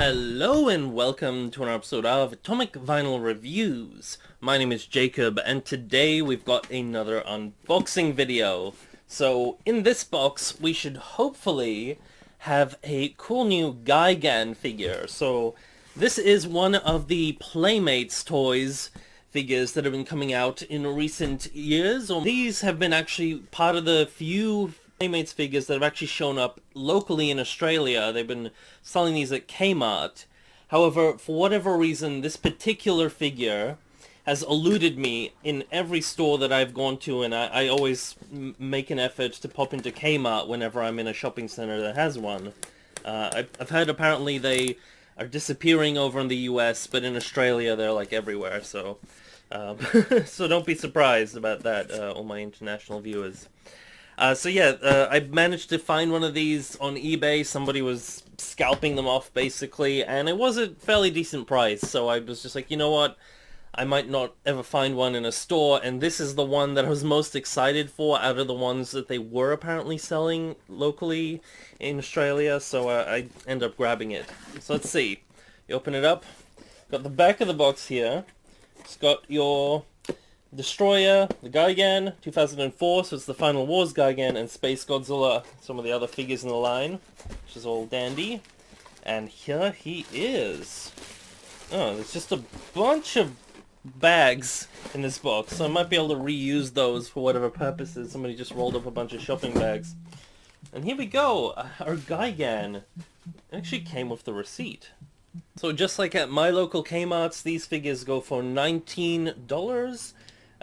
Hello and welcome to another episode of Atomic Vinyl Reviews. My name is Jacob and today we've got another unboxing video. So in this box we should hopefully have a cool new Gigan figure. So this is one of the Playmates Toys figures that have been coming out in recent years. These have been actually part of the few Playmates figures that have actually shown up locally in Australia. They've been selling these at Kmart. However, for whatever reason, this particular figure has eluded me in every store that I've gone to, and I always make an effort to pop into Kmart whenever I'm in a shopping center that has one. I've heard apparently they are disappearing over in the US, but in Australia they're like everywhere, so so don't be surprised about that, all my international viewers. I managed to find one of these on eBay. Somebody was scalping them off, basically, and it was a fairly decent price, so I was just like, you know what? I might not ever find one in a store, and this is the one that I was most excited for out of the ones that they were apparently selling locally in Australia, so I ended up grabbing it. So let's see. You open it up. Got the back of the box here. It's got your Destroyer, the Gigan, 2004, so it's the Final Wars Gigan, and Space Godzilla, some of the other figures in the line, which is all dandy. And here he is. Oh, there's just a bunch of bags in this box, so I might be able to reuse those for whatever purposes. Somebody just rolled up a bunch of shopping bags. And here we go, our Gigan. It actually came with the receipt. So just like at my local Kmart's, these figures go for $19.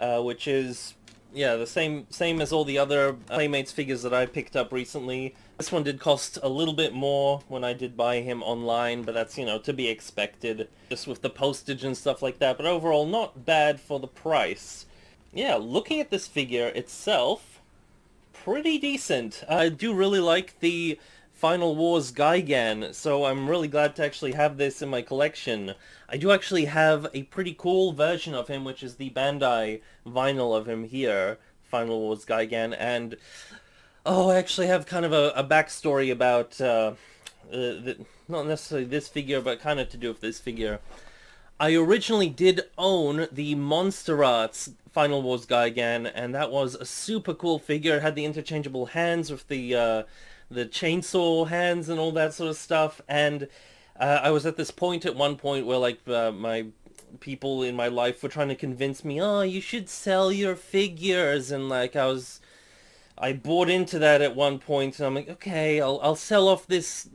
Which is, yeah, the same as all the other Playmates figures that I picked up recently. This one did cost a little bit more when I did buy him online, but that's, you know, to be expected, just with the postage and stuff like that, but overall not bad for the price. Yeah, looking at this figure itself, pretty decent. I do really like the Final Wars Gigan, so I'm really glad to actually have this in my collection. I do actually have a pretty cool version of him, which is the Bandai vinyl of him here, Final Wars Gigan, and I actually have kind of a backstory about, not necessarily this figure, but kind of to do with this figure. I originally did own the Monster Arts Final Wars Gigan, and that was a super cool figure. It had the interchangeable hands with the chainsaw hands and all that sort of stuff, and I was at this point at one point where like my people in my life were trying to convince me, oh, you should sell your figures, and like I bought into that at one point, and I'm like, okay, I'll sell off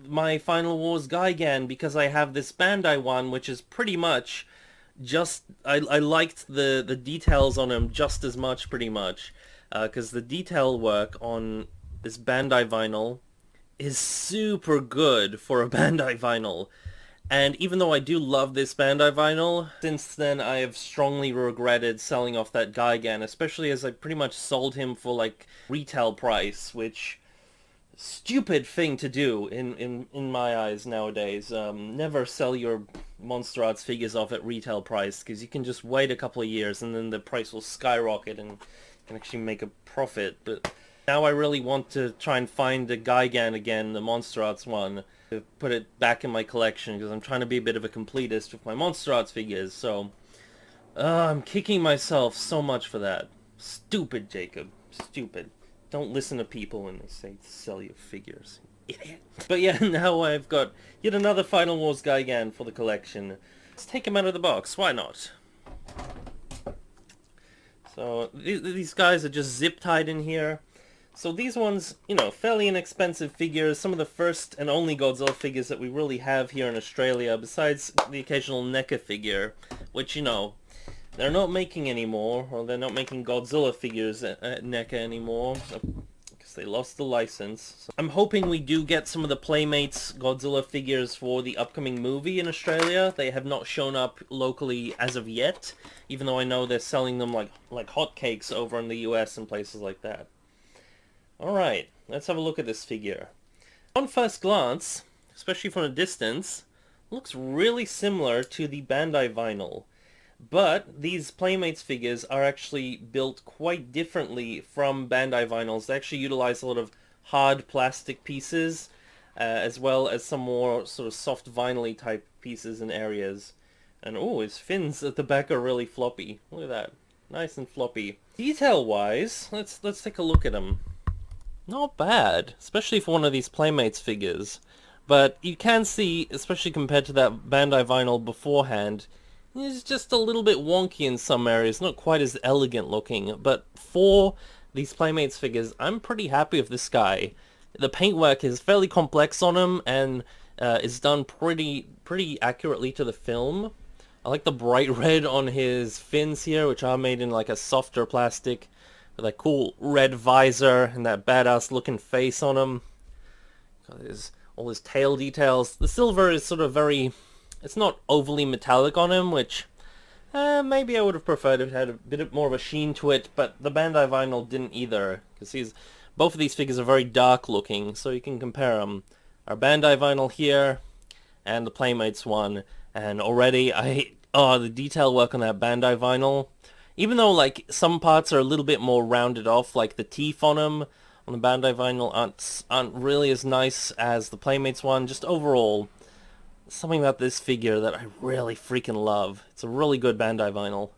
my Final Wars Gigan because I have this Bandai one, which is pretty much just, I liked the details on him just as much, pretty much, because the detail work on this Bandai vinyl is super good for a Bandai vinyl. And even though I do love this Bandai vinyl, since then I have strongly regretted selling off that Gigan, especially as I pretty much sold him for like retail price, which stupid thing to do in my eyes nowadays. Never sell your Monster Arts figures off at retail price, because you can just wait a couple of years and then the price will skyrocket and you can actually make a profit. But now I really want to try and find the Gigan again, the Monster Arts one, to put it back in my collection, because I'm trying to be a bit of a completist with my Monster Arts figures, so I'm kicking myself so much for that. Stupid, Jacob. Stupid. Don't listen to people when they say sell your figures. Idiot. But yeah, now I've got yet another Final Wars Gigan for the collection. Let's take him out of the box. Why not? So these guys are just zip-tied in here. So these ones, you know, fairly inexpensive figures, some of the first and only Godzilla figures that we really have here in Australia, besides the occasional NECA figure, which, you know, they're not making anymore, or they're not making Godzilla figures at NECA anymore, because they lost the license. So I'm hoping we do get some of the Playmates Godzilla figures for the upcoming movie in Australia. They have not shown up locally as of yet, even though I know they're selling them like hotcakes over in the US and places like that. Alright, let's have a look at this figure. On first glance, especially from a distance, looks really similar to the Bandai vinyl. But these Playmates figures are actually built quite differently from Bandai vinyls. They actually utilize a lot of hard plastic pieces, as well as some more sort of soft vinyl-y type pieces and areas. And oh, his fins at the back are really floppy. Look at that. Nice and floppy. Detail-wise, let's take a look at him. Not bad, especially for one of these Playmates figures. But you can see, especially compared to that Bandai vinyl beforehand, it's just a little bit wonky in some areas, not quite as elegant looking. But for these Playmates figures, I'm pretty happy with this guy. The paintwork is fairly complex on him and is done pretty accurately to the film. I like the bright red on his fins here, which are made in like a softer plastic, with that cool red visor and that badass looking face on him. Got all his tail details. The silver is sort of it's not overly metallic on him, which maybe I would have preferred if it had a bit more of a sheen to it, but the Bandai vinyl didn't either, because both of these figures are very dark looking, so you can compare them. Our Bandai vinyl here, and the Playmates one, and already the detail work on that Bandai vinyl, even though like some parts are a little bit more rounded off, like the teeth on them on the Bandai vinyl aren't really as nice as the Playmates one. Just overall, something about this figure that I really freaking love. It's a really good Bandai vinyl,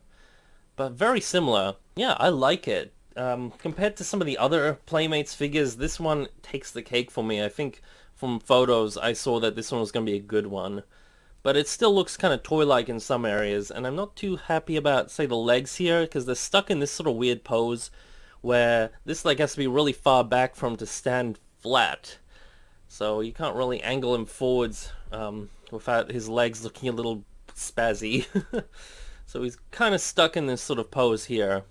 but very similar. Yeah, I like it. Compared to some of the other Playmates figures, this one takes the cake for me. I think from photos I saw that this one was going to be a good one. But it still looks kind of toy-like in some areas, and I'm not too happy about, say, the legs here, because they're stuck in this sort of weird pose where this leg has to be really far back from to stand flat. So you can't really angle him forwards without his legs looking a little spazzy. So he's kind of stuck in this sort of pose here.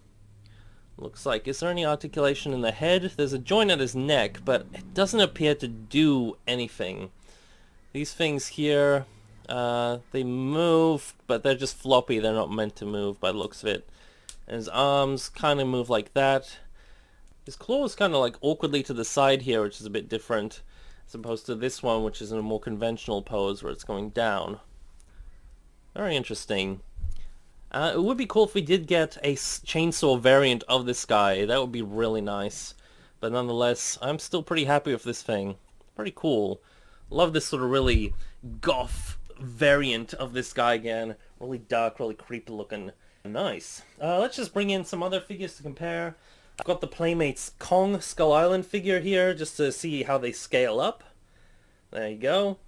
Looks like, is there any articulation in the head? There's a joint at his neck, but it doesn't appear to do anything. These things here, they move, but they're just floppy. They're not meant to move by the looks of it. And his arms kind of move like that. His claws kind of like awkwardly to the side here, which is a bit different, as opposed to this one, which is in a more conventional pose where it's going down. Very interesting. It would be cool if we did get a chainsaw variant of this guy. That would be really nice. But nonetheless, I'm still pretty happy with this thing. Pretty cool. Love this sort of really goth variant of this guy again. Really dark, really creepy looking. Nice. Let's just bring in some other figures to compare. I've got the Playmates Kong Skull Island figure here just to see how they scale up. There you go.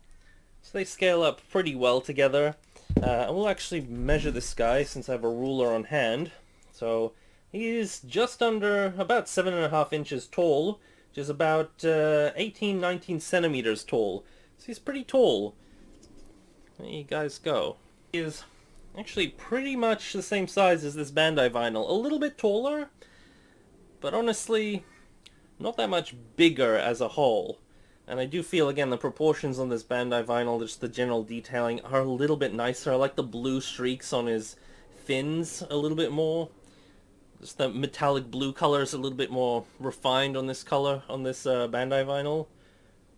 So they scale up pretty well together. We'll actually measure this guy since I have a ruler on hand. So he's just under about 7.5 inches tall, which is about 18-19 centimeters tall. So he's pretty tall. There you guys go. He is actually pretty much the same size as this Bandai vinyl. A little bit taller, but honestly, not that much bigger as a whole. And I do feel, again, the proportions on this Bandai vinyl, just the general detailing, are a little bit nicer. I like the blue streaks on his fins a little bit more. Just the metallic blue color is a little bit more refined on this color, on this Bandai vinyl.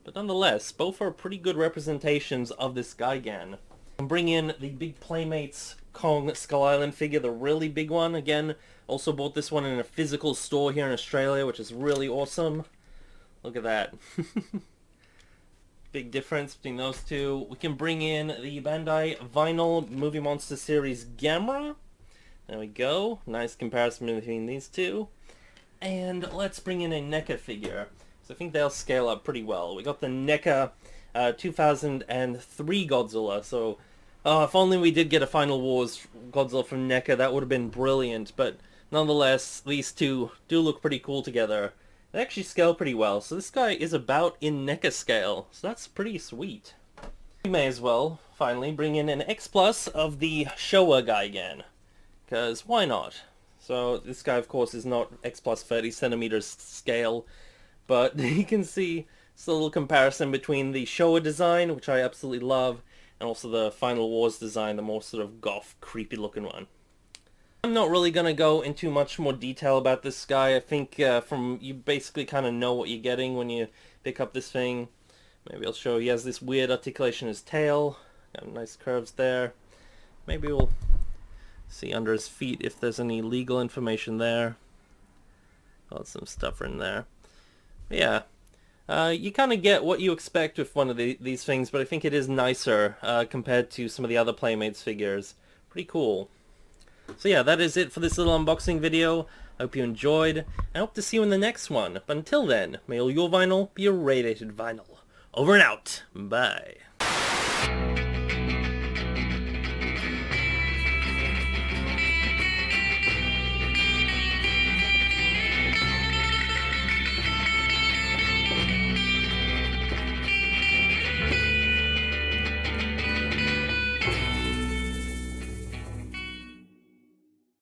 But nonetheless, both are pretty good representations of this Gigan. And bring in the big Playmates Kong Skull Island figure, the really big one. Again, also bought this one in a physical store here in Australia, which is really awesome. Look at that. Big difference between those two. We can bring in the Bandai Vinyl Movie Monster Series Gamera. There we go. Nice comparison between these two. And let's bring in a NECA figure. So I think they'll scale up pretty well. We got the NECA 2003 Godzilla. So if only we did get a Final Wars Godzilla from NECA, that would have been brilliant. But nonetheless, these two do look pretty cool together. They actually scale pretty well, so this guy is about in NECA scale, so that's pretty sweet. We may as well, finally, bring in an X Plus of the Showa Gigan, because why not? So this guy, of course, is not X Plus 30 centimeters scale, but you can see it's a little comparison between the Showa design, which I absolutely love, and also the Final Wars design, the more sort of goth, creepy looking one. I'm not really going to go into much more detail about this guy. I think you basically kind of know what you're getting when you pick up this thing. Maybe I'll show you. He has this weird articulation in his tail. Got nice curves there. Maybe we'll see under his feet if there's any legal information there. Got some stuff in there. But yeah. You kind of get what you expect with one of these things, but I think it is nicer compared to some of the other Playmates figures. Pretty cool. So yeah, that is it for this little unboxing video. I hope you enjoyed. I hope to see you in the next one. But until then, may all your vinyl be a radiated vinyl. Over and out. Bye.